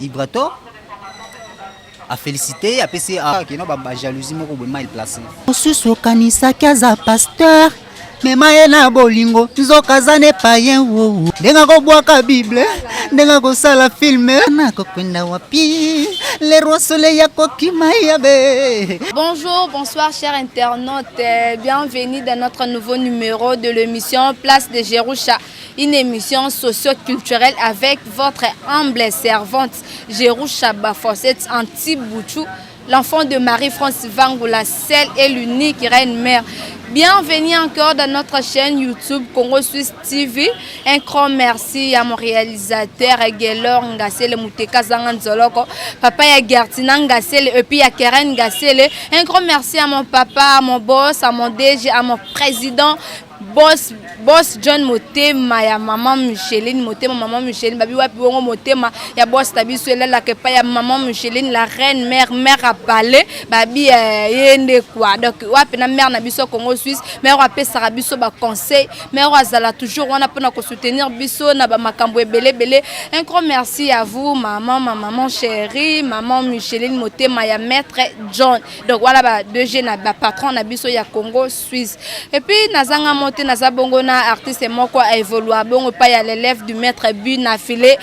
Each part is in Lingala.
Ibrato a félicité a PC a qui non ba jalousie moko boema il placé Mosusu kanisa kaza pasteur mema ye na bolingo nzokaza ne payen wo ndenga kobwaka bible ndenga kosala filme na kokwenda wapi le roi soleil ya kokima yabe. Bonjour, bonsoir chers internautes, bienvenue dans notre nouveau numéro de l'émission Place de Jerusha, une émission socio-culturelle avec votre humble servante Jerusha Bafosset Anti-Bouchou, l'enfant de Marie-France Vangoula, celle et l'unique reine-mère. Bienvenue encore dans notre chaîne YouTube Congo Suisse TV. Un grand merci à mon réalisateur Gelor Ngasele Muteka Zanganzoloko, papa ya Gertina Ngasele et puis à Keren Ngasele. Un grand merci à mon papa, à mon boss, à mon DG, à mon président. Boss John Motema ya maman Micheline Motema maman Micheline babi wapi bongo Motema ya boss tabiso elela ke pa ya maman Micheline la reine mère à parler babi yende quoi donc wapi na mère na biso Congo Suisse mère wa pesa biso ba conseil mère wa zala toujours wana pona ko soutenir biso na ba makambo ebele. Un grand merci à vous maman chérie maman Micheline Motema ya maître John donc voilà ba DG na ba patron na biso ya Congo Suisse et puis nazanga monte naza bongo na artiste moko a évolué bongo pa ya l'élève du maître but na filé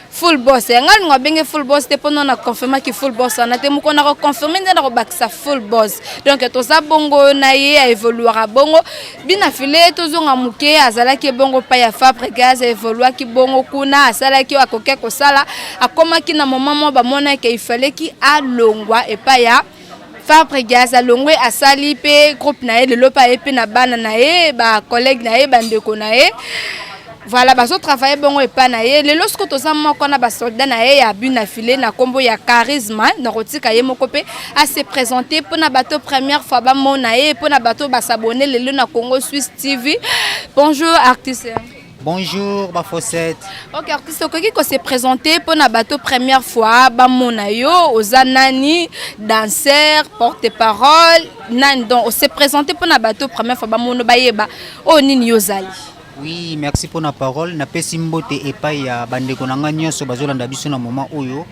full boss ngal ngo benge full boss te pono na confirmer que full boss na te moko na ko confirmer na ko bakisa full boss donc to za bongo na ye a évolué bongo bina filé to zonga muke azala ki bongo pa ya Fabregas a évolué ki bongo kuna asala ki akoke ko sala akoma ki na moment mo ba mona ke il fallait ki alongwa et pa ya Fabregas alongwe asali pe groupe na ye le lopa epe na bana na ye ba collègue na ye bandeko na ye voilà baso travailler bongo epa na ye le lorsque to za moko na ba soldat na ye ya bu na filé na kombo ya charisme na rotika ye moko pe a se présenter pour na bateau première fois ba mona ye pour na bateau ba s'abonner le na Congo Suisse TV. Bonjour artiste. Bonjour Bafosset. Ok artiste qui se présenter pour na bateau première fois ba mona yo ozanani danseur porte-parole nan donc on se présenter pour na bateau première fois ba mono ba yeba o nini yozali. Oui, merci pour la parole. Na pesi mbote epai ya bandeko na nga nyonso bazolanda biso na moment oyo.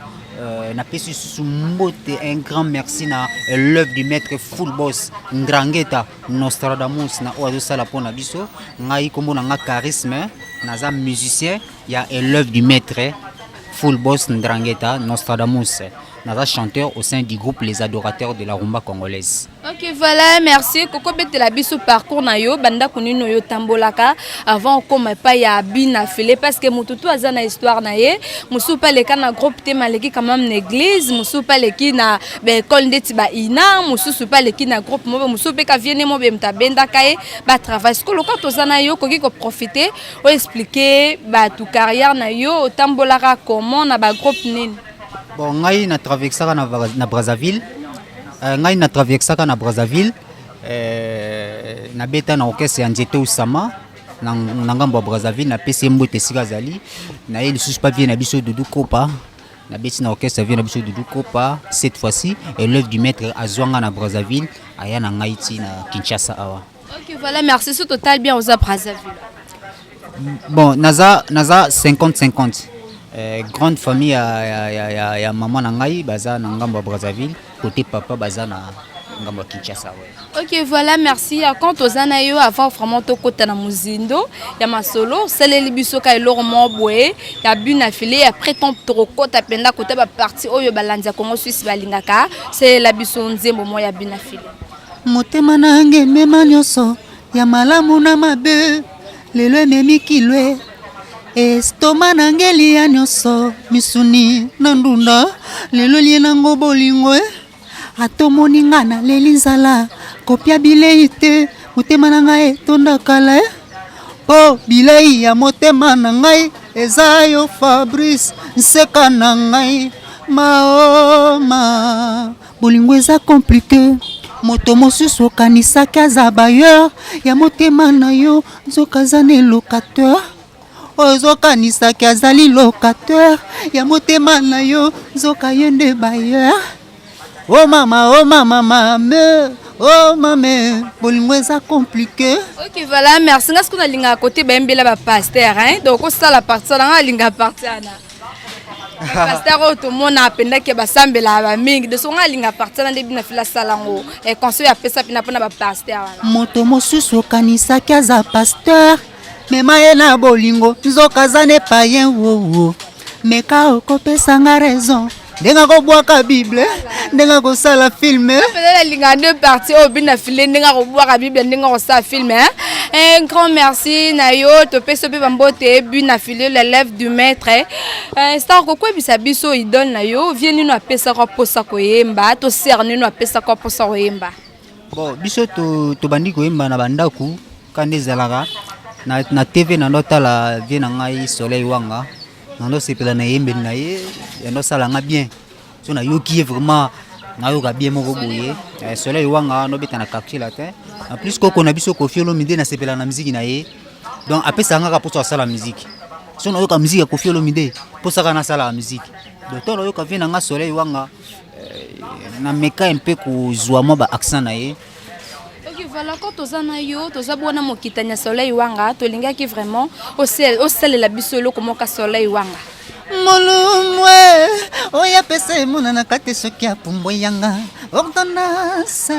Na pesi susu mbote un grand merci na l'œuvre du maître full boss Ndrangeta Nostradamus na oazo sala pona biso ngai kombo na nga charisme naza musicien ya l'œuvre du maître full boss Ndrangeta Nostradamus naza chanteur au sein du groupe Les Adorateurs de la Rumba congolaise. Ok voilà merci koko betela biso parcours na yo banda kunino yo tambolaka avant koma pa ya bina filé parce que mututu aza na histoire na ye musu pa leka na groupe te maleki quand même l'église musu pa leki na be école ndeti ba ina musu pa leki na groupe mo musu pe ka viene mo be mta benda kae ba travail skolo ka to zana yo koki ko profiter o expliquer ba tu carrière na yo tambolaka comment na ba groupe nini. Bon ngai na traversaka na Brazzaville ngai na traversaka na Brazzaville na beta na orchestre ya Nzete Usama na ngambo ya Brazzaville na pesi mbote sika zali na ye lisusu pa vie na biso Doudou Kopa na beti na orchestre vie na biso Doudou Kopa cette fois-ci et l'œuvre du maître azwanga na Brazzaville aya na ngai ti na Kinshasa awa. Ok voilà merci c'est total bien aux Brazzaville. Bon naza 50-50. Grande famille ya maman na ngai baza na ngambo ya Brazzaville côté papa baza na ngambo ya Kinshasa. Ok voilà merci quand ozana yo avant vraiment to kota na muzindo ya masolo seleli biso ka eloro mo boye ya buna filé après ton trokota penda kota ba parti oyo balanza Congo Suisse balingaka c'est la biso nzembo mo ya buna filé Motema nange mema nyonso ya malamu na mabe lelo ememi kilwe estoma nangeli ya nyonso misuni na ndunda lelo lie nango bolingo atomoni nga na leli nzala kopia bilei te motema na ngai etonda kala po bilei ya motema na ngai eza yo Fabrice nseka na ngai maoma bolingo eza compliqué moto mosusu okanisaki aza bailleur ya motema na yo nzoka aza ne locateur ozokanisaki azali locateur ya motema na yo nzoka yende bailleur. Oh maman mame oh maman bolingo eza compliqué. Ok voilà merci ngasiko na linga côté bembela ba pasteur hein donc ça la partie na linga partie ana pasteur tout le monde apenda ke basambela ba mingi de songa linga partir na debi na fila salango et conseil apesa pina pona ba pasteur moto mosusu okanisaki aza pasteur mema ye na bolingo nzoka aza ne payen wowo meka okopesanga raison ndenga kobwaka bible ndenga kosala filme la linga deux parties au bina filé ndenga kobwaka bible ndenga kosala film un grand merci na yo to peso pe bambote bina filé l'élève du maître star ko ko bisa biso idole na yo vieni no apesa ko posa ko yemba to cerner no apesa ko posa ko yemba bon biso to bandi ko yemba na bandaku kande zalaka na TV na ndotala vie na ngai Soleil Wanga nando sepela na yembe na ye yando sala nga bien so na yoki vraiment na yoka bien moko boye Soleil Wanga no beta na quartier latin en plus ko na biso ko fiolo mide na sepela na musique na ye donc apesa nga ka pour sala musique so na yoka musique ko fiolo mide pour sala na sala musique donc to yoka vie na nga Soleil Wanga na meka un peu ko zwa mo ba accent na ye. Voilà, quand on a yo, on a bon amour qui t'a Soleil Wanga, to linga qui vraiment au sel la bisolo comme ka Soleil Wanga. Molumwe oya pese muna na kate soki apumbo yanga ordonnance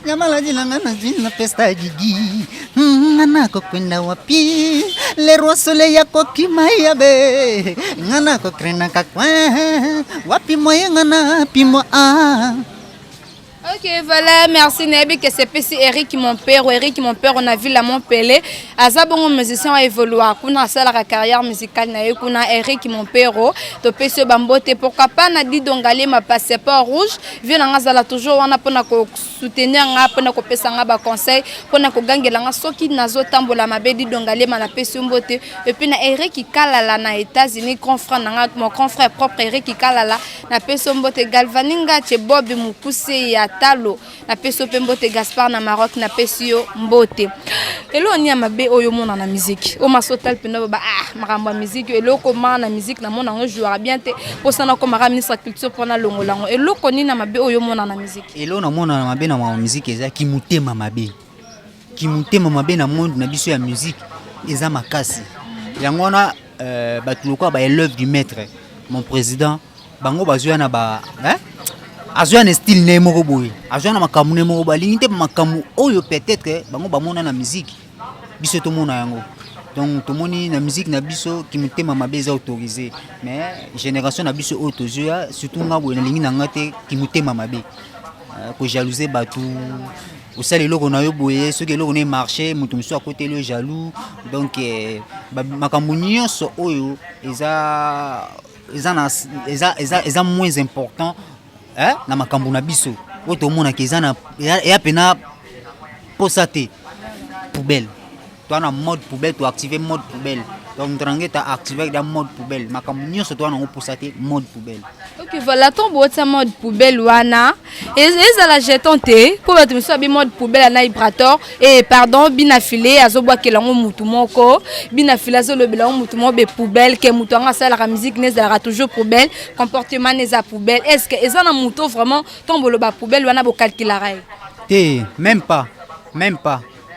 nyamala dilanga na jina pesta gigi ngana ko kwenda wapi le roi soleil yako kimaya be ngana ko krena kakwa wapi moye ngana pimo a. Ok, voilà, merci Nebi, que c'est PC Eric mon père, on a vu la mon pelé. Azabongo musicien a évolué, on a fait la carrière musicale, on a Eric mon père, to PC Bambote, pourquoi pas n'a dit d'ongaler ma passeport rouge, vient en azala toujours, on a pour soutenir, on a pour pesa ba conseil, pour na ko gangela soki nazo tambola mabedi d'ongaler ma PC Mbote, et puis na Eric qui kala na États-Unis, mon grand frère propre Eric qui kala na PC Mbote galvaninga che Bob Mukuse ya talo na peso pembote Gaspard na Maroc na pesio mbote elo ni amabe oyo mona na musique o masotal pena ba makambo musique elo ko na musique na mona ngo jouera bien te po sana ko mara ministre culture pona longolango elo ko ni na mabe oyo mona na musique elo na mona na mabe na musique eza ki mutema mabe na monde na biso ya musique eza makasi yango na batuluko ba élève du maître mon président bango bazwa na ba azwa na style ne moko boye azwa na makamu ne moko balingi te makamu oyo peut-être bango bamona na musique biso to mona yango donc to moni na musique na biso ki mutema mabe za autorisé mais génération na biso oyo tozoya surtout nga boye na lingi na ngate ki mutema mabe ko jalouser batu osali loko na yo boye soki loko ne marché mutu miso à côté le jaloux donc makamu nyonso oyo eza moins important na makambo na biso oto mona ke zana ya pena posate poubelle toi na mode poubelle to activer mode poubelle donc trangue ta activer da mode poubelle makambo nyonso toi na posate mode poubelle. Ok, voilà ton boîte mode poubelle wana et la jeton te pour battre so bi mode poubelle na vibrator et pardon bina filé azobwa kelango mutu moko bina filé azolo bilango mutu mo be poubelle ke mutu nga sala la musique nezara toujours poubelle comportement neza poubelle est-ce que ezana mutu vraiment tombolo ba poubelle wana bo calculer te même pas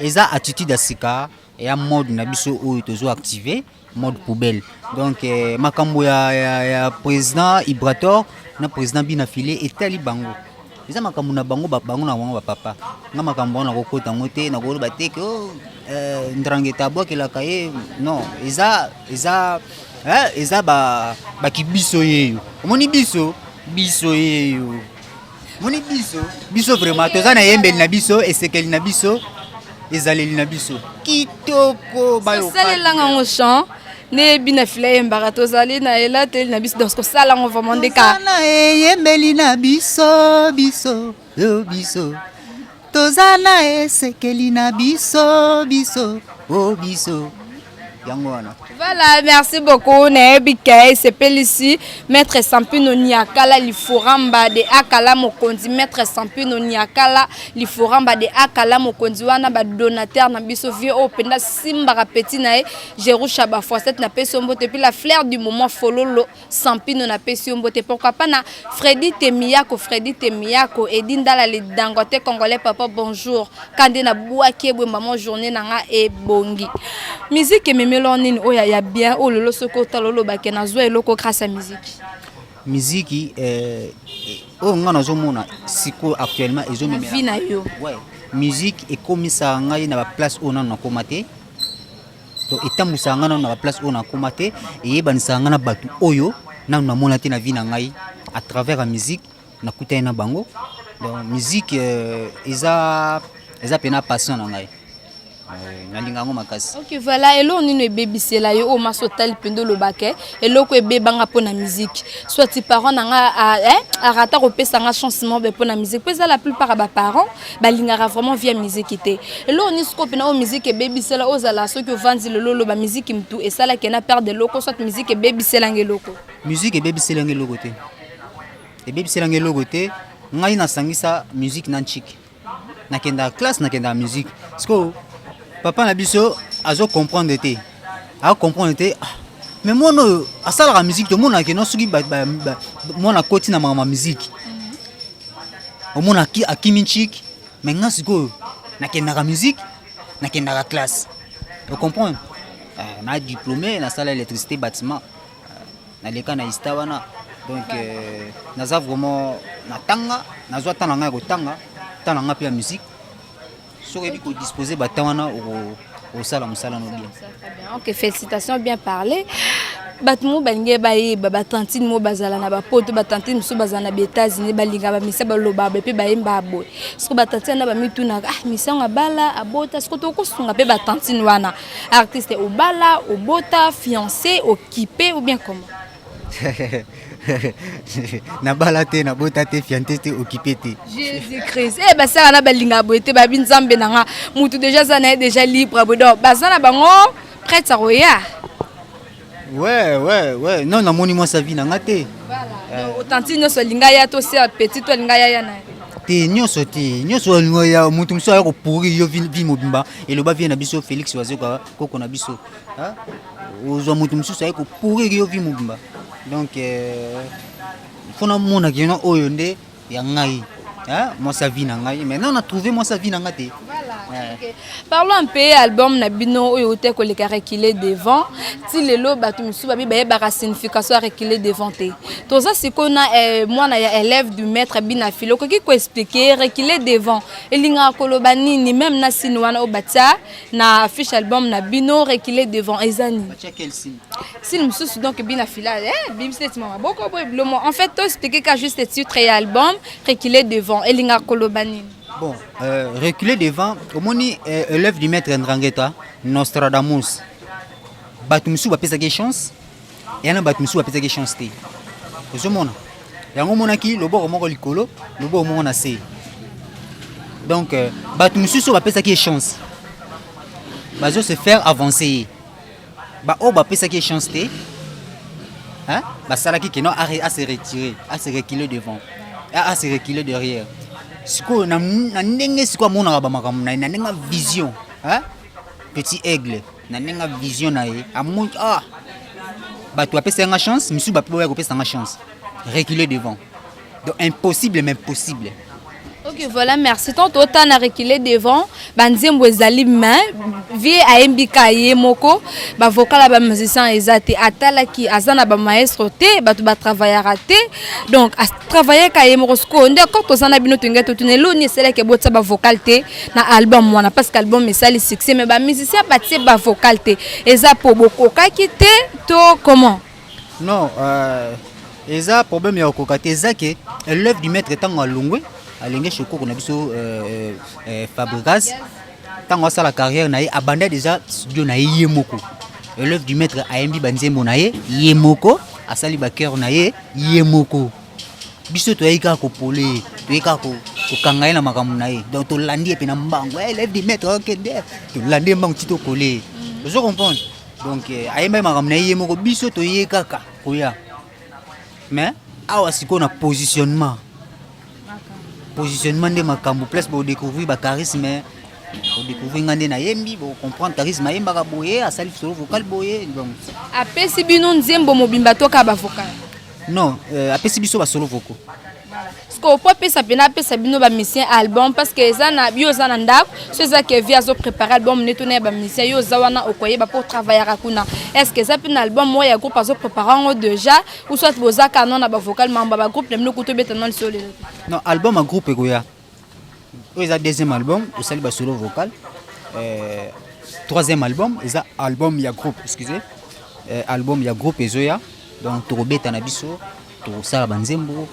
eza attitude à sika et à mode na biso oyo tozo activer mode poubelle donc makambo ya président Ibrator na président bina filé etali bango eza makambo na bango na wango papa nga makambo na kokota ngote na koloba te ke ndrangeta bwakela kaye non eza ba kibiso yeyo omoni biso yeyo moni biso vraiment toza na yembeli na biso esekeli na biso ezaleli na biso kitoko bayo salelanga ngo chant ne bina filé mbarato zali na ela tel na biso donc sala ngo vraiment ndeka na yembeli na biso tozana esekeli na biso yango wana. Voilà, merci beaucoup. Nebike, c'est Pélici, maître Sampino Niakala, l'Ifuramba de Akala Mokondi, maître Sampino Niakala, l'Ifuramba de Akala Mokondi, wana ba donateur na biso vie openda simba petit nae, Jerusha ba foisette na peso mbote puis la fleur du moment fololo Sampino na peso mbote pourquoi pas na Freddy Temiyako et Dindala les Dangote congolais papa bonjour. Kande na Bouaké maman journée nanga et bongi. Musique meme melo nini oya ya bien o lolo soko talolo ba ke na zo eloko grâce à musique. Musique oh ngana zo mona siko actuellement ezo Na vie na yo. ouais musique et comme ça ngai na ba place ona na komate to etambusa ngana na ba place ona komate et yebanisa ngana batu oyo na mona te na vie na ngai à travers la musique na kuta na bango. Donc musique eza pena passion na ngai na lingango makasi. OK, voilà, elo nino ebebisela yo o masotali pendo lo baké eloko ebebanga pona musique. Soit ti parents nanga a rata ko pesa nga chancement be pona musique. Pesa la plupart ba parents ba lingara vraiment via musique té. Elo ni scope na o musique ebebisela o zala so que vandi le lolo ba musique mtu et ça la kena perdre loko soit musique ebebisela ngeloko. Musique ebebisela ngeloko té. Ebebisela ngeloko té. Ngai na sangisa musique na chik. Na kenda classe na kenda musique. Parce que papa na biso azo comprendre te. A comprendre te. Mais moi no asala la musique to mona ke no suki mona koti na mama musique. O mona ki akimi chik. Mais nga siko na kenda la musique, na kenda la classe. Tu comprends? Na diplômé na sala électricité bâtiment. Na leka na istawana. Donc naza vraiment na tanga nazwa tanga nga ko tanga tanga pe musique so que ko disposer ba tanga au sala musala no bien. OK, félicitations, bien parlé. Batmu bange baye baba tantine mo bazala na ba poto ba tantine so bazana ba États-Unis balinga ba misa ba loba ba pe ba yemba boy. Siko ba tantine na ba mituna misa ngabala abota siko to ko sunga pe ba tantine wana. Artiste au bala, au bota, fiancé, occupé ou bien comment? Na balate na botate fianté te occupé te Jésus-Christ ba sala na balinga boete ba binzambe nanga mutu déjà zana déjà libre bodo bazana bango prête à roya. Ouais non na moni moi sa vie nanga te voilà authentique so linga ya to se petit to linga ya na te nyoso ya mutu mso ya ko pourri yo vi mobimba et le ba vient na biso Félix Wazeka koko na biso hein ozo mutu mso ya ko pourri yo vi mobimba. Donc faut na mona ki no oyo nde ya ngai hein moi sa vie na ngai maintenant on a trouvé moi sa vie na ngate. Voilà. OK. Parlons un peu album na bino oyo te ko le reculer devant ti lelo batu misu ba ba signification reculer devant te. To ça c'est qu'on a moi na ya élève du maître bina philo ko ki ko expliquer reculer devant elinga kolobani ni même na sinwana obatia na affiche album na bino reculer devant ezani. Batia quel signe? Signe musu donc bina fila bim c'est maman boko boy en fait to expliquer ka juste titre et album reculer devant elinga kolobani. Bon, reculer devant, au moni l'œuvre du maître Ndrangeta, Nostradamus. Batumsu va pesa chance, et un batumsu va pesa chance te. Au mona, yango mona ki lobo romoko likolo, lobo mona se. Donc batumsu va pesa chance. Bazo se faire avancer. Ba o ba pesa chance te. Hein? Ba salaki ki non à se retirer, à se reculer devant, à se reculer derrière. Siko na ndenge siko mona ba makamu na ndenge vision hein petit aigle na ndenge vision na ye amu ba tu apesa nga chance misu ba po ya kopesa nga chance reculer devant donc impossible mais possible. OK, voilà, merci. Tant autant à reculer devant, banzembo ezali main, vie a mbika ye moko, ba vocal ba musicien ezate atala ki azana ba maestro te, ba tu ba travailler raté. Donc à travailler ka ye moko sko nde ko to sana bino tunga to tunelo ni sele ke botsa ba vocal te na album wana parce que album mesali succès mais ba musicien ba tie ba vocal te. Eza po boko ka kité to comment? Non, eza problème ya kokate eza ke l'œuvre du maître tango alongwe alenge choko na biso Fabregas tango sa la carrière na ye abandé déjà studio na ye moko l'œuvre du maître ayembi banzembo na ye moko asali ba cœur na ye moko biso to yika ko polé to yika ko kanga na makamu na ye donc to landi pe na mbango l'œuvre du maître okende to landi mbango tito collé je comprends donc ayemba makamu na ye moko biso to yika ka koya mais awa siko na positionnement de makambo place pour découvrir ba charisme pour découvrir ngande na yembi pour comprendre charisme yemba ka boye asali solo vocal boye donc apesi bino nzembo mobimba to ka ba vocal non apesi biso ba solo vocal Ce qu'on peut appeler ça bino ba mission album parce que ça na bio ça na ndako c'est ça que via zo préparer album netone ba mission yo zawana okoye ba pour travailler rakuna est-ce que ça un album moi ya groupe azo préparer déjà ou soit boza canon na ba vocal mamba ba groupe nemno kuto betana sur le non album à groupe ekoya ils a deuxième album au sali ba solo vocal troisième album ils a album ya groupe excusez album ya groupe ezoya donc tokobeta na biso tokosala banzembo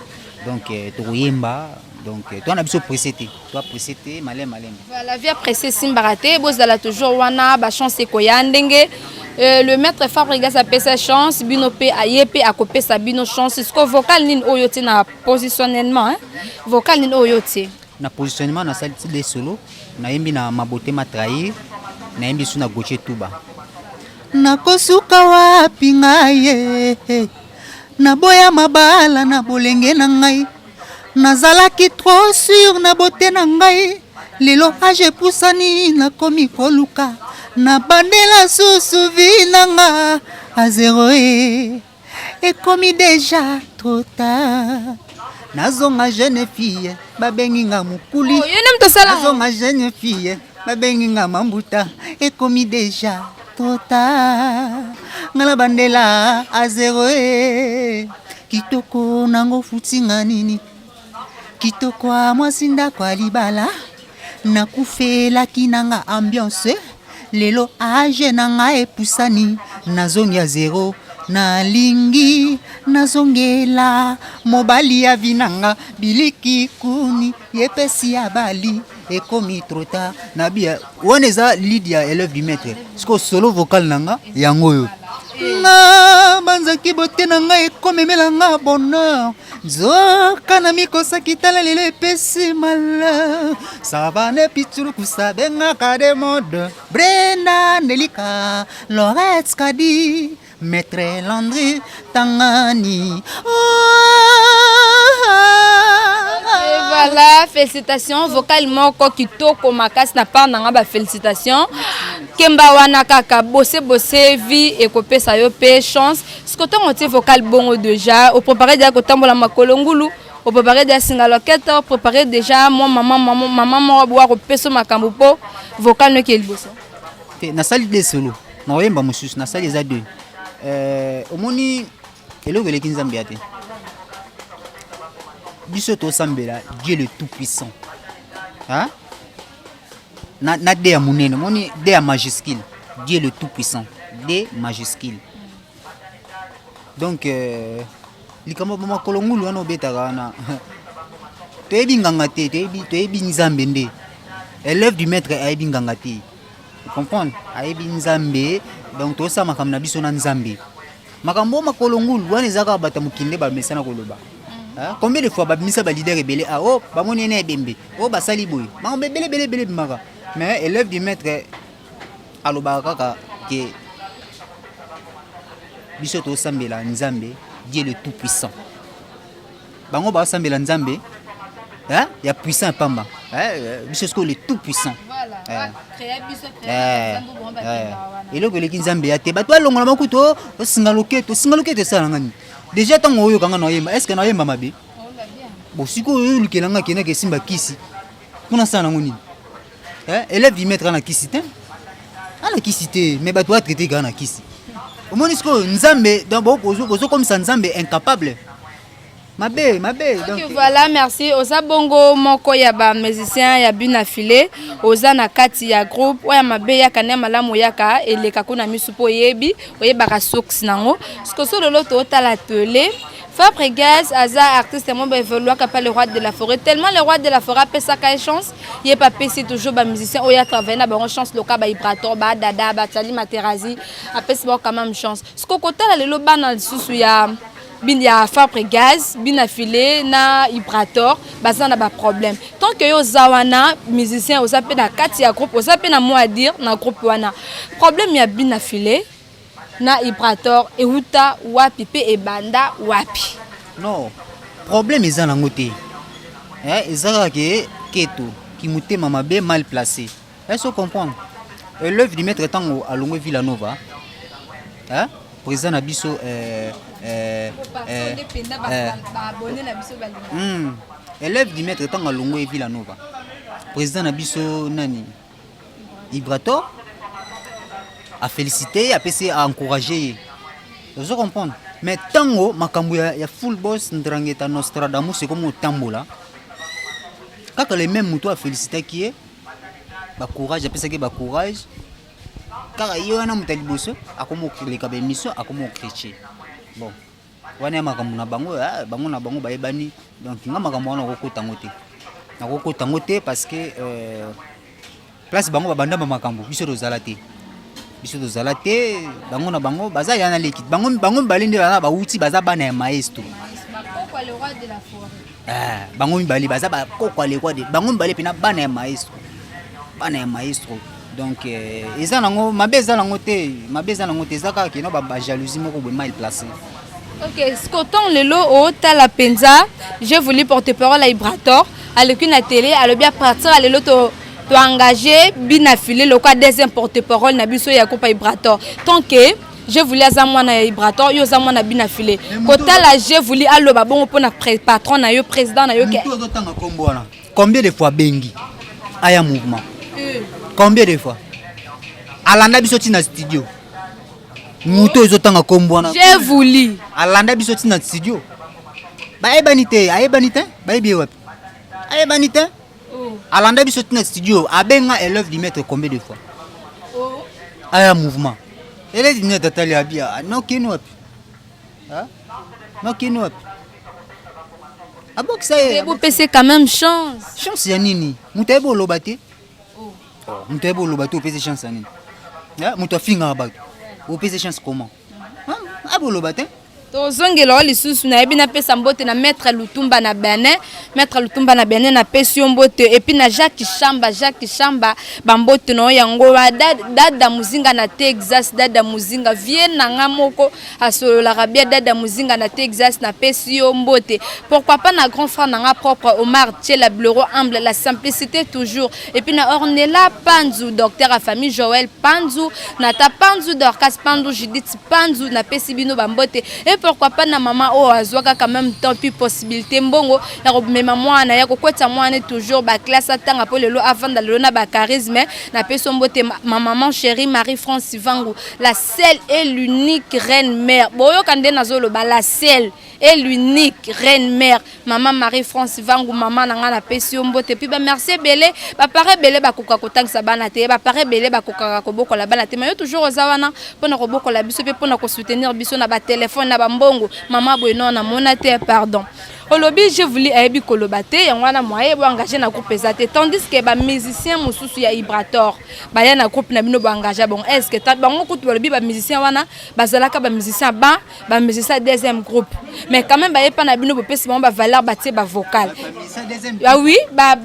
donc tokoyemba donc toi na biso précété toi précété malem voilà via pressé simbarate bozala toujours wana ba chance ekoya ndenge le maître Fabregas a sa chance bino pe ayepe akopé sa bino chance ce que vocal nin oyote na positionnement hein vocal nin oyote na positionnement na salle de solo na yembi na mabote matrahi na yembi suna gaucher tuba nakosuka wapi ngai naboya mabala na bolenge na ngai nazalaki trop sur na bote na ngai lelo age pusani nakomi koluka na bandela susu vinanga a zéro ekomi déjà trop tard nazonga jeune fille babengi nga mukuli nazonga jeune fille babengi nga mambuta ekomi déjà trop tard ngala bandela a zéro kitoko nango futinga nini kitoko mwasi ndako alibala nakufelaki nanga ambiance lelo age nanga epusani nazongi ya zéro nalingi nazongela mobali ya vinanga biliki kuni yepesi ya bali ekomi trop tard nabia wana eza lead ya élève du maître siko solo vocal nanga yango yo nga banzaki bote nanga ekomemela nga bonheur nzoka na mikosaki tala lelo epesi mala savane pitulu kusabengaka de mode Brenda Nelika Lorette Kadi Maître Landry Tangani voilà félicitations vocalement ko kitoko makasi na part nanga ba félicitations kemba wana kaka bosse vie et kopesa yo pe chance ce que ton vocal bon déjà au préparer déjà kotambola makolo ngulu au préparer déjà singalo keta au préparer déjà maman mo boire au peso makambo po vocal ne ke liboso na salle de solo na oyemba mususu na salle za deux omoni eloko eleki nzambe ate biso to sambela Dieu le tout puissant hein na D ya munene moni D ya majuscule Dieu le tout puissant D majuscule donc likambo mama kolongulu wana obetaka wana toyebi nganga te toyebi nzambe nde élève du maître ayebi nganga te comprendre ayebi nzambe donc tosala makambo na biso na nzambe makambo makolongulu wana ezaka bata mokinde bamesana koloba combien de fois babimisa ba leader ebele oh bamoni ene ebembe oh basali boy makambo ebele bimaka mais élève du maître alobaka kaka ke biso tosambela nzambe Dieu le tout puissant bango basambela nzambe ya puissant pamba biso sko le tout puissant eloko eleki nzambe ya te bato alongola makuto osinga loketo esala ngani déjà ntango oyo kanga na oyemba est ce que na oyemba mabe bon sikoyo oyo olukelanga kendaka esimba kisi mpona sala nango nini élève du maître ana kisi te ana kisi te mais bato batraite kaka na kisi omoni sikoyo nzambe bozokomisa nzambe incapable mabe donc voilà merci oza bongo moko ya ba musicien ya bina filé oza na kati ya groupe oya mabe ya kana malamu yaka eleka kuna misupo yebi oyebaka soksi nango siko so lolo to tala télé Fabregas aza artiste mo ba évoluer ka le roi de la forêt tellement le roi de la forêt pesa ka chance yé pas pesi toujours ba musicien oya travailler na ba chance loka ba vibrator ba dada ba tali materazi apesi ba quand même chance siko kotala lelo bana susu ya binya Fabregas bina filé na vibrator baza na ba problème tant que yo zawana musicien oza pe na kati ya groupe oza pe na mot à dire na groupe wana problème ya bina filé na vibrator et uta wapi pe e banda wapi non problème eza nango te ezaka ke keto ki mutema mabe mal placé est-ce que comprendre l'œuvre du maître tango alongo Villanova président na biso élève du maître tanga longo et Villanova président na biso nani Ibrator a félicité a PC a encouragé vous comprendre mais tango makambo ya full boss ndrangeta Nostradamus c'est comme tambola kaka les mêmes moto a félicité qui est ba courage a PC que ba courage car yo na mutali boso akomo keleka ba émission akomo chrétien bon wana makambo na bango bango na bango bayebani donc nga makambo wana kokota ngote parce que place bango babanda ba makambo biso dozala te bango na bango baza yana l'équipe bango balinde bana ba uti baza bana ya maestro Bakoko le roi de la forêt. Bango mibali baza ba kokwa le roi de bango mibali pena bana ya maestro donc eza nango mabeza nango te ezaka kino ba jalousie moko be mal placé. Ok, scoton lelo o tala penza, j'ai voulu porter parole à Ibrator, à l'aucune télé, à le bien partir à lelo to engagé bien affilé le quoi deuxième porte-parole na biso ya kopa Ibrator. Tant que je voulais azamwa na Ibrator, yo zamwa na bien affilé. Kota la j'ai voulu allo ba bon pour na patron na yo président na yo ke. Combien de fois bengi aya mouvement? Combien de fois? Alanda biso tina studio. Muto ezotanga kombwana. J'ai voulu. Alanda biso tina studio. Baebanité, baebi wapi? Ayebanité. Alanda biso tina studio, abenga élève du maître combien de fois? Aya mouvement. Élève du maître tali abia, no kinu wapi? Hein? No kinu wapi? Abok ça y est. Vous PC quand même chance. Chance ya nini? Mutebo lobate. Mutebo lobate opese chance ya nini? Ya muto finga ba. Opese chance comment? Abo lobate. Tozongela lisusu na yebi na pesa mbote na maître Lutumba na Benin na pesi mbote et puis na Jacques Chamba bambote no yango dada muzinga na Texas dada muzinga vienne na ngamoko asolo la rabia dada muzinga na Texas na pesi mbote pourquoi pas na grand frère na propre Omar Tchela Blero humble la simplicité toujours et puis na Ornella Panzu docteur à famille Joël Panzu na ta Panzu Dorcas Panzu Judith Panzu na pesi bino bambote et pourquoi pas na maman o azwaka quand même tant puis possibilité mbongo ya ko mema mwana ya ko kweta mwana toujours ba classe atanga po lelo avant d'aller na ba charisme na peso mbote ma maman chérie Marie-France Vangu la seule et l'unique reine mère boyo kande nazolo ba la seule et l'unique reine mère maman Marie-France Vangu maman nanga na peso mbote puis ba merci belé ba pare belé ba koka kotangisa bana te ba pare belé ba koka ko bokola bana te mayo toujours ozawana pona ko bokola biso pe pona ko soutenir biso na ba téléphone na ba mbongo maman boyno na monate pardon olobi je voulais aibi kolobate yangwana moye bo engagé na groupe ezate tandis que ba musicien mususu ya Ibrator ba ya na groupe na bino bo engagé bon est-ce que ta bango kutu olobi ba musicien wana bazalaka ba musicien ba musicien deuxième groupe mais quand même ba yepa na bino bo pesi ba valeur ba tie ba vocal ah oui ba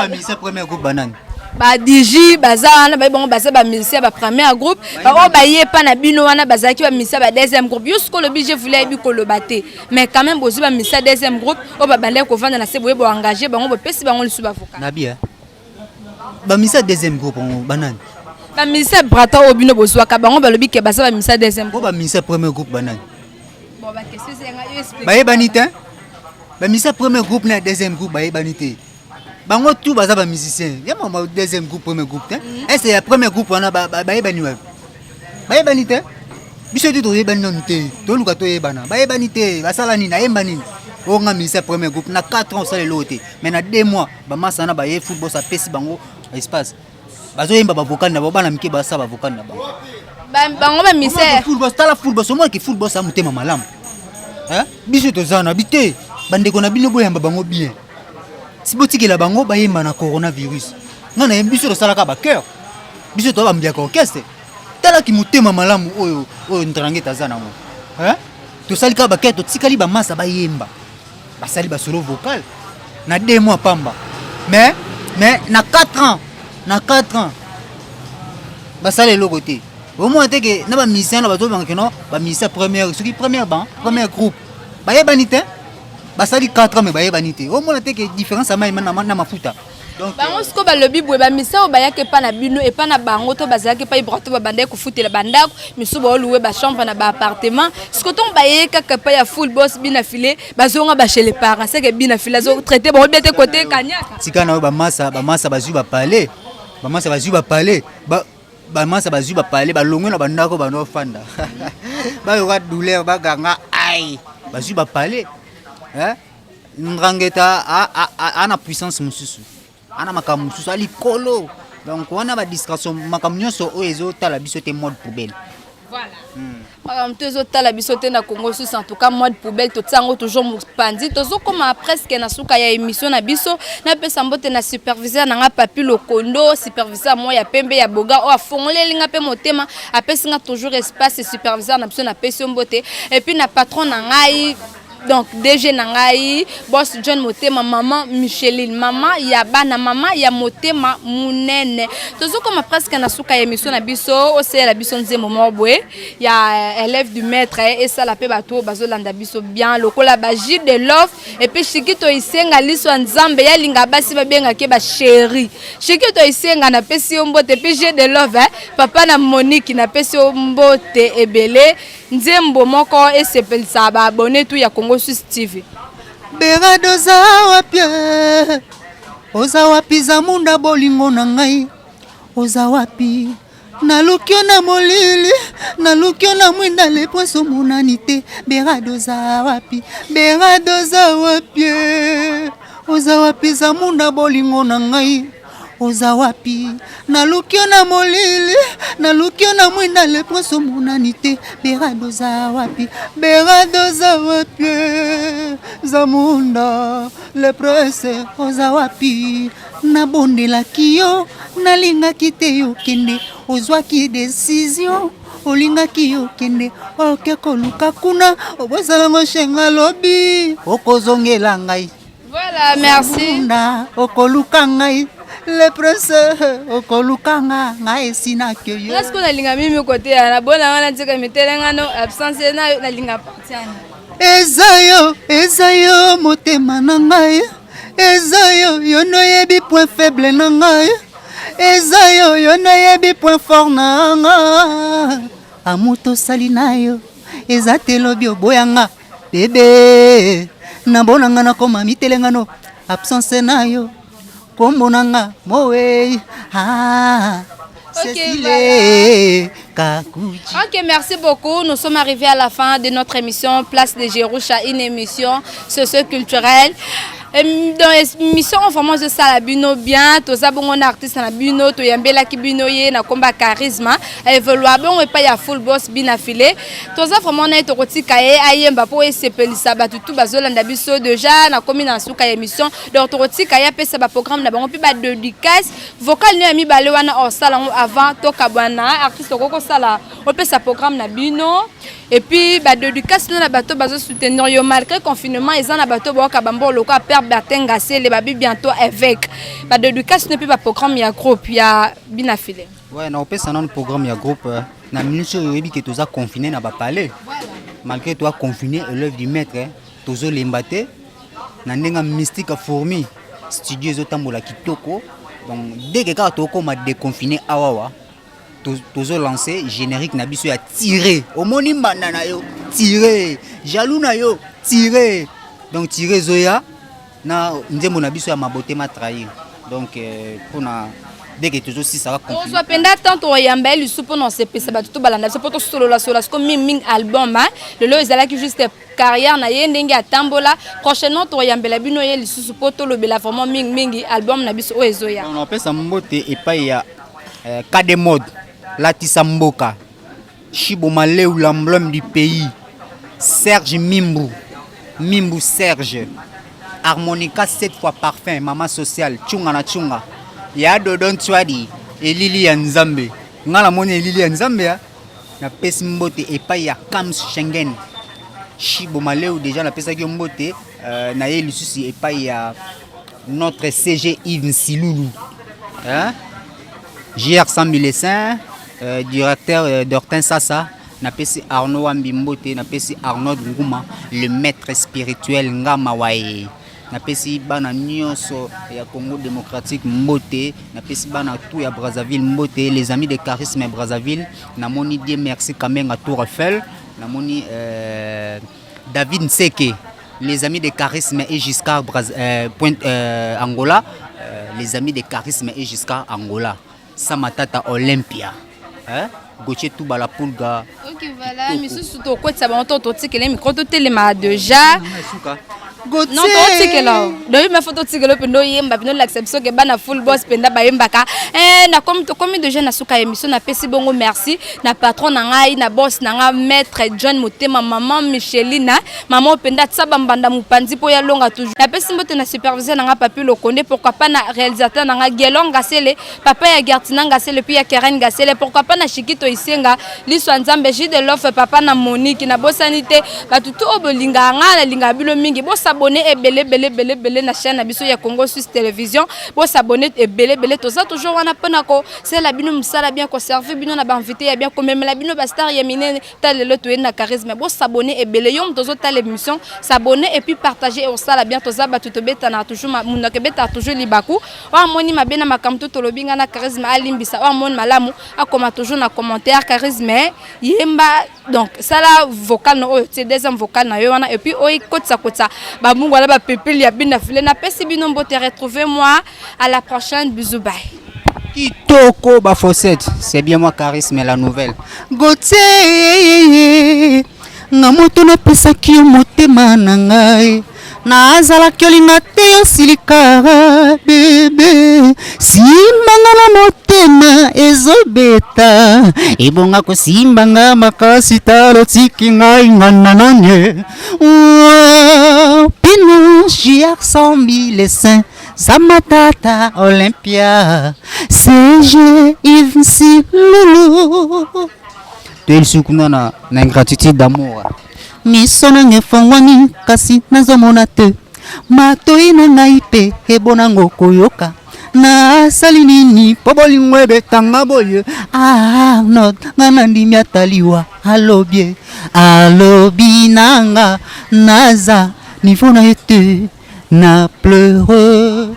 musicien premier groupe banane ba DJ bazana ba bon baza ba musicien ba premier groupe ba o ba yepa na bino wana bazaki ba musicien ba deuxième groupe jusqu'au lobby je voulais bi kolobate mais quand même bozu ba musicien deuxième groupe o ba bande ko vendre na se boye bo engager bango bo pesi bango lisu ba vocal na bien ba musicien deuxième groupe banane ba musicien brata o bino bozu ka bango ba lobi ke baza ba musicien deuxième groupe ba musicien premier groupe banane bon ba question c'est nga yo explique ba yebanité ba musicien premier groupe na deuxième groupe ba yebanité bango tout baza ba musicien ya mama deuxième groupe premier groupe est ce ya premier groupe wana ba yebani wa ba yebani te biso tu to yebani non te to luka to yebana ba yebani te basala nini na yebani o nga musicien premier groupe na 4 ans ça le loté mais na 2 mois ba masana ba ye football ça pesi bango espace bazo yemba ba vocal na bana mike ba sa ba vocal na bango ba musicien football tala football so mo ki football ça mutema malamu biso to zana bité bandeko na bino boyamba bango bien si botiki la bango ba yemba na coronavirus ngana biso to salaka ba cœur biso to ba mbiaka orchestre tala ki mutema malamu oyo ntrangeta zana mo to salika ba cœur to tikali ba masa ba yemba ba sali ba solo vocal na 2 mois pamba mais na 4 ans ba sali le côté au moins te que na ba musicien na ba to banga keno ba musicien première premier groupe ba yebanité basali 4 ans mais ba yebanité au moins te que différence ama na mafuta Donc bango siko balobi boye bamisao bayaki epa na bino epa na bango to bazalaki epa ibrato babandaki kofutela bandako misu baoluwe bachambre na baappartement siko ntongo bayei kaka epa ya full boss binafile bazonga bachez les parents seke binafile azotraite bango bia te kote kanyaka tika na oyo bamasa bazwi bapale bamasa bazwi bapale balongwe na bandako banofanda bayoka douleur baganga ai bazwi bapale Nrangeta ana puissance mosusu ana makambo mosusu alikolo donc wana badistraction makambo nyonso oyo ezotala biso te mode poubelle. Voilà. Makambo to ezotala biso te na Congo susu en tout cas mode poubelle totiango toujours mopandi tozokoma presque na suka ya émission na biso napesa mbote na superviseur nanga Papi Lokondo superviseur moi ya pembe ya boga o afongolelinga pe motema apesinga toujours espace superviseur na biso na peso mbote et puis na patron na ngai donc DG Nangai, boss John Motema, maman Micheline, maman Yabana, maman ya Motema Munene. Tozo comme presque na suka émission na biso, aussi la biso nze moment boé, ya élève du maître et ça la pe bato bazo landa biso bien lokola baji de love et puis shikito isenga liso nzambe ya linga basi babenga ke ba chéri. Shikito isenga na pesi mbote puis j'ai de love papa na Monique na pesi mbote ebele nzembo moko esepelisa ba abonné tout ya Congo Suisse TV. Berado za wapi oza wapi za munda bolingo na ngai oza wapi nalukio na molili nalukio na mwinda le poso monanite berado za wapi oza wapi za munda bolingo na ngai oza wapi nalukio na molili nalukio na mwinda le poso monanite berado za wapi zamunda le presse oza wapi nabondelaki yo nalingaki te yo kende ozwaki décision olingaki yo kende oke koluka kuna obosalango shenga lobi okozongela ngai. Voilà, merci. Okoluka ngai le presse okolukanga ngai sina ke yo. Est-ce qu'on a linga mimi côté na bona wana tika mitelenga no absence na linga partiana. Ezayo motema na ngai ezayo yo no yebi point faible na ngai ezayo yo no yebi point fort na ngai amuto salinayo ezatelo bioboyanga bebe na bonanga na koma mitelenga no absence nayo kombonanga mowe Okay, ok, merci beaucoup. Nous sommes arrivés à la fin de notre émission Place de Jerusha, une émission socio-culturelle. Dans l'émission, vraiment, je sais la bino bien. Tous les bons artistes na bino, to yambela ki bino ye na combat charisme. Évoluer bon et pas ya full boss binafilé. Tous les vraiment na to koti kaye ayemba po esepelisa batutu bazolanda biso déjà na komi na suka émission. Donc to koti kaye pesa ba programme na bango pi ba dédicace vocal ni ami bale wana o sala avant to kabwana artiste koko sala o pesa programme na bino. Et puis ba dédicace na bato bazo soutenir yo malgré confinement ils en a bato bo ka bambo loka père Bertin c'est les babi bientôt évêque ba dédicace ne peut pas programme ya groupe ya binafilé. Ouais, na opesa non programme ya groupe na minute yo yebi que toza confiné na ba palais. Malgré toi confiné élève du maître tozo lembate na ndenga mystique fourmi studio zo tambola kitoko. Donc dès que ka toko ma déconfiné awawa tozo lancé générique na biso ya tiré omoni mbanda na yo tiré jaloux na yo tiré donc tiré zoya na nzembo na biso ya mabote ma trahir donc pour na dès que toujours si ça va continuer on soit penda tant to yamba lu supo non c'est pesa batuto balanda c'est poto solo la comme ming album le lo ezala ki juste carrière na ye ndenge atambola prochainement to yamba bino ye lu supo to lo bela vraiment ming album na biso o ezoya on appelle ça mbote et pas ya cas de mode Latissa Mboka, Chibo Maleu, l'emblème du pays, Serge Mimbu Serge, Harmonica 7 fois parfum, Maman Sociale, Tchunga na Tchunga, Ya Dodon Twadi, et Lili Nzambe. Ngala moni Lili Nzambe, na pesi mbote et pas ya Kams Schengen. Chibo Maleu, déjà na pesa ki mbote, na ye lisusi et pas ya notre CG Yves Siloulou. Hein? JR Sambilessin. Directeur d'Ortin Sassa, na pesi Arnaud Ambimbote, na pesi Arnaud Nguma, le maître spirituel Ngamawaye. napesi bana nyonso ya Congo démocratique mbote, napesi bana tout ya Brazzaville mbote, les amis de Charisme Brazzaville, namoni Dieu merci Kamenga Tour Eiffel, namoni David Nseke, les amis de Charisme et Giscard Angola, les amis de Charisme et Giscard Angola, Samatata Olympia, hein? Gauthier Toubala Pulga. Ok, voilà, mais surtout, quoi, ça va entendre, tu sais que les micros, tu les déjà. Non, tu sais que là, donc ma photo, tu sais que là, pendant yemba, pendant l'acception que bana full boss, pendant ba yemba ka, na comme de jeunes na suka émission, na pesi bongo merci, na patron na ngai, na boss na nga, maître John Motema, maman Michelina, maman pendant tsaba mbanda mupanzi po ya longa toujours. Na pesi mbote na superviseur na nga papi lo konde, pourquoi pas na réalisateur na nga Gelon Gasele, papa ya Gertina Gasele, puis ya Karen Gasele, pourquoi pas na Chikito Isenga, l'histoire nzambe J de l'offre papa na Monique, na bosanité, ba tutu obolinga nga na linga bilo mingi, boss s'abonner et belé na chaîne abiso ya Congo Suisse Télévision, bo s'abonner et belé tout ça toujours wana penako c'est la bino musala bien conservé bino na ba invité ya bien comme même la bino ba star ya mine tal le to na charisme bo s'abonner et belé yom tozo tal émission s'abonner et puis partager et ça la bien to za ba tout beta na toujours munna ke beta toujours libaku wa moni mabena makamto to lobinga na charisme alimbisa wa moni malamu akoma toujours na commentaire charisme yemba donc ça la vocal no c'est deuxième vocal na yo wana et puis oi kotsa ba mungu ala ba pepeli ya bina file na pesi bino mbote retrouver moi à la prochaine bisous bye Kitoko ba Fossette, c'est bien moi Charisme la nouvelle. Gauthier ngamoto na pesa ki motema na ngai na azala kyolinga te yosilika bebe simbanga na motema ezobeta ebonga kosimbanga makasi talo tiki ngai ngana nanye pino chiar 100 000 saints Zamatata Olympia CG Yves Loulou Tel sukuna na ingratitude d'amour. miso nange efongwami kasi nazomona te matoi na ngai mpe ebonango koyoka nasali nini mpo bolingo ebetanga boye Arnold nga nandimi ataliwa alobi nanga naza nivo na ye te na pleure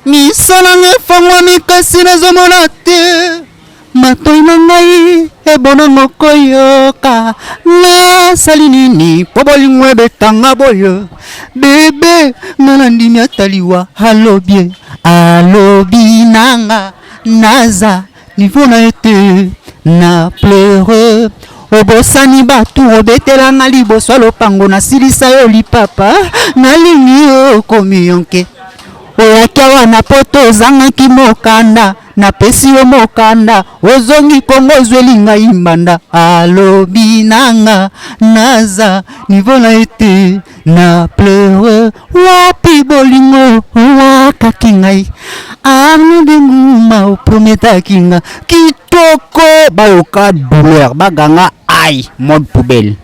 miso nange efongwami kasi nazomona te matoi na ngai ebonango koyoka nasali nini mpo bolingo ebetanga boye bebe nga nandimi ataliwa alobi nanga naza nivo na ye te na pleure obosani batu obetelanga liboso lopango nasilisa yo lipapa nalingi okomi yonke oyaki wana po tozangaki mokanda napesi yo mokanda ozongi kongo ozweli ngai mbanda alobi nanga naza nivo na ye te na pleure wapi bolingo wakaki ngai arno de nguma oprometaki nga kitoko bayoka douleur baganga ai mode poubelle.